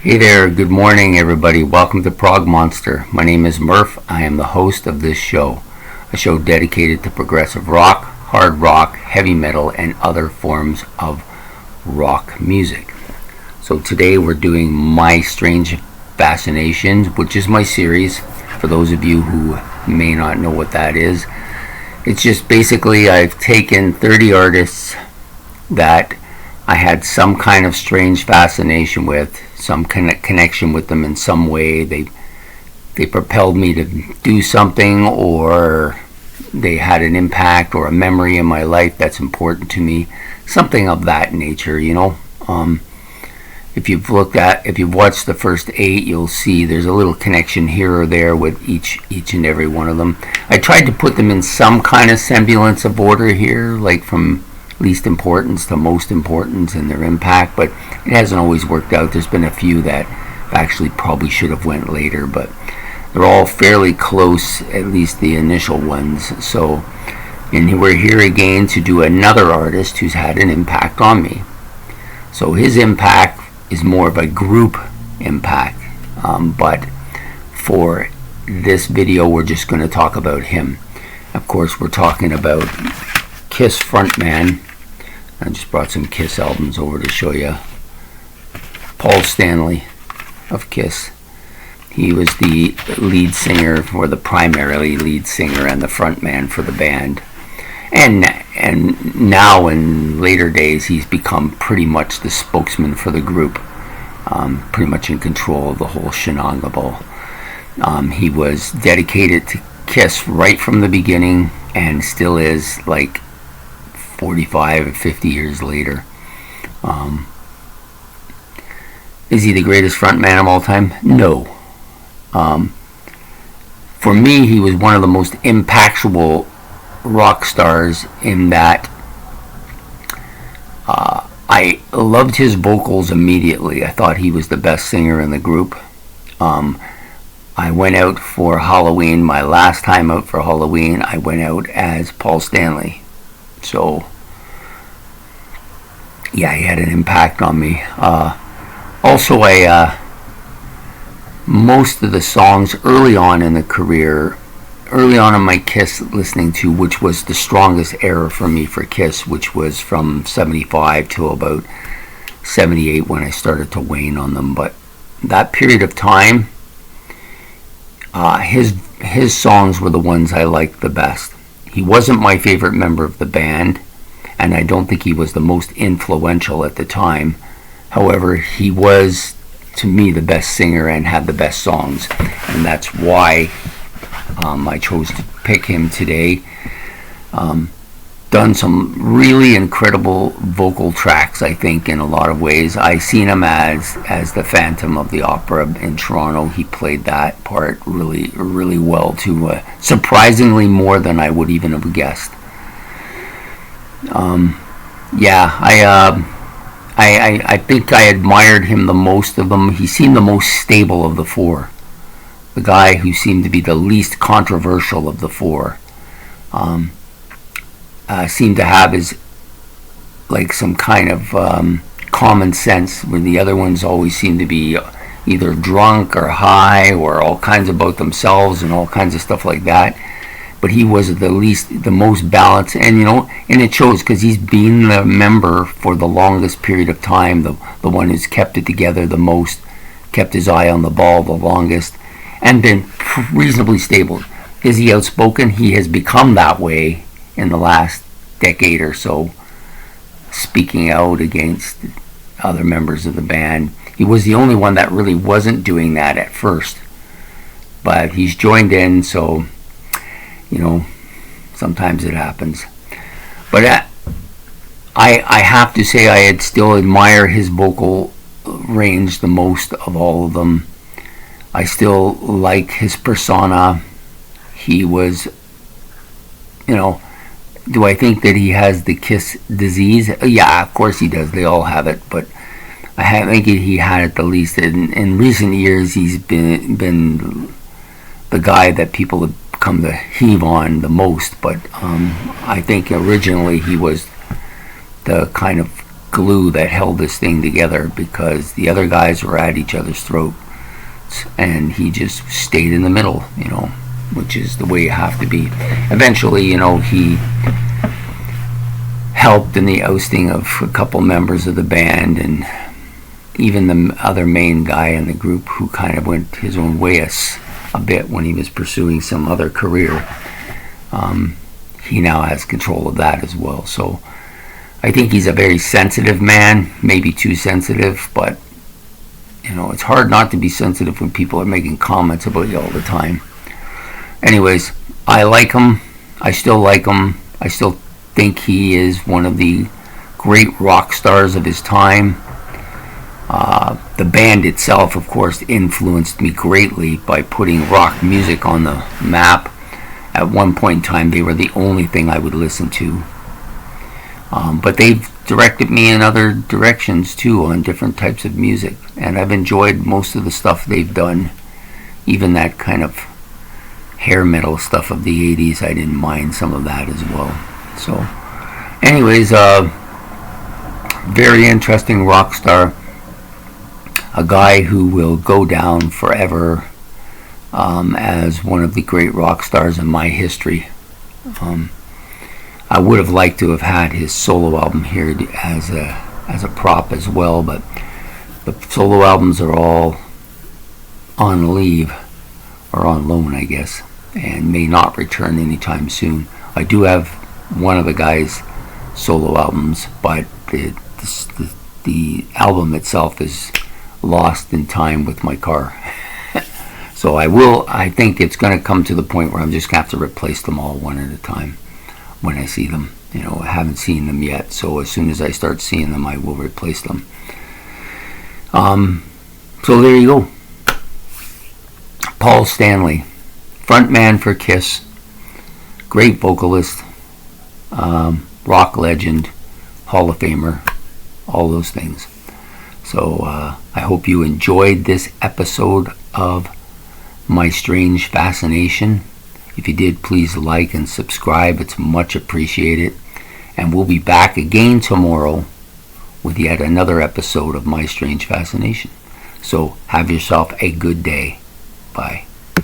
Hey there, good morning everybody. Welcome to Prog Monster. My name is Murph. I am the host of this show, a show dedicated to progressive rock, hard rock, heavy metal, and other forms of rock music. So today we're doing My Strange Fascinations, which is my series. For those of you who may not know what that is, it's just basically I've taken 30 artists that I had some kind of strange fascination with, some connection with them in some way. They propelled me to do something, or they had an impact or a memory in my life that's important to me, something of that nature, you know. If you've watched the first 8, you'll see there's a little connection here or there with each and every one of them. I tried to put them in some kind of semblance of order here, like from least importance to most importance in their impact, but it hasn't always worked out. There's been a few that actually probably should have went later, but they're all fairly close, at least the initial ones. So, and we're here again to do another artist who's had an impact on me. So his impact is more of a group impact, but for this video we're just going to talk about him. Of course, we're talking about Kiss frontman. I just brought some Kiss albums over to show you. Paul Stanley of Kiss. He was the lead singer, or the primarily lead singer and the frontman for the band. And now in later days he's become pretty much the spokesman for the group. Pretty much in control of the whole shenanigans. He was dedicated to Kiss right from the beginning and still is, like 45 or 50 years later. Is he the greatest frontman of all time? No. For me, he was one of the most impactful rock stars in that I loved his vocals immediately. I thought he was the best singer in the group. I went out for Halloween. My last time out for Halloween, I went out as Paul Stanley. So, yeah, he had an impact on me. Also, most of the songs early on in the career, early on in my Kiss listening to, which was the strongest era for me for Kiss, which was from 75 to about 78 when I started to wane on them. But that period of time, his songs were the ones I liked the best. He wasn't my favorite member of the band, and I don't think he was the most influential at the time. However, he was, to me, the best singer and had the best songs, and that's why I chose to pick him today. Done some really incredible vocal tracks, I think, in a lot of ways. I seen him as the Phantom of the Opera in Toronto. He played that part really, really well too. Surprisingly more than I would even have guessed. I think I admired him the most of them. He seemed the most stable of the four. The guy who seemed to be the least controversial of the four. Seemed to have his, like, some kind of common sense, where the other ones always seemed to be either drunk or high or all kinds about themselves and all kinds of stuff like that. But he was the most balanced, and and it shows because he's been the member for the longest period of time, the one who's kept it together the most, kept his eye on the ball the longest, and been reasonably stable. Is he outspoken? He has become that way in the last decade or so, speaking out against other members of the band. He was the only one that really wasn't doing that at first, but he's joined in, so sometimes it happens. But I have to say I still admire his vocal range the most of all of them. I still like his persona. He was, do I think that he has the Kiss disease? Yeah, of course he does. They all have it, but I think he had it the least. In recent years, he's been the guy that people have come to heave on the most. But I think originally he was the kind of glue that held this thing together, because the other guys were at each other's throats, and he just stayed in the middle, which is the way you have to be. Eventually, he helped in the ousting of a couple members of the band, and even the other main guy in the group, who kind of went his own way a bit when he was pursuing some other career. He now has control of that as well. So I think he's a very sensitive man, maybe too sensitive, but it's hard not to be sensitive when people are making comments about you all the time. Anyways, I like him. I still like him. I still think he is one of the great rock stars of his time. The band itself, of course, influenced me greatly by putting rock music on the map. At one point in time, they were the only thing I would listen to. But they've directed me in other directions too, on different types of music. And I've enjoyed most of the stuff they've done. Even that kind of hair metal stuff of the 80s, I didn't mind some of that as well. So, anyways, very interesting rock star. A guy who will go down forever as one of the great rock stars in my history. I would have liked to have had his solo album here as a prop as well, but the solo albums are all on leave, or on loan, I guess, and may not return anytime soon. I do have one of the guy's solo albums, but the album itself is lost in time with my car. So I think it's going to come to the point where I'm just going to have to replace them all one at a time when I see them. I haven't seen them yet, so as soon as I start seeing them, I will replace them. So there you go. Paul Stanley, frontman for Kiss, great vocalist, rock legend, Hall of Famer, all those things. So I hope you enjoyed this episode of My Strange Fascination. If you did, please like and subscribe. It's much appreciated. And we'll be back again tomorrow with yet another episode of My Strange Fascination. So have yourself a good day. Bye.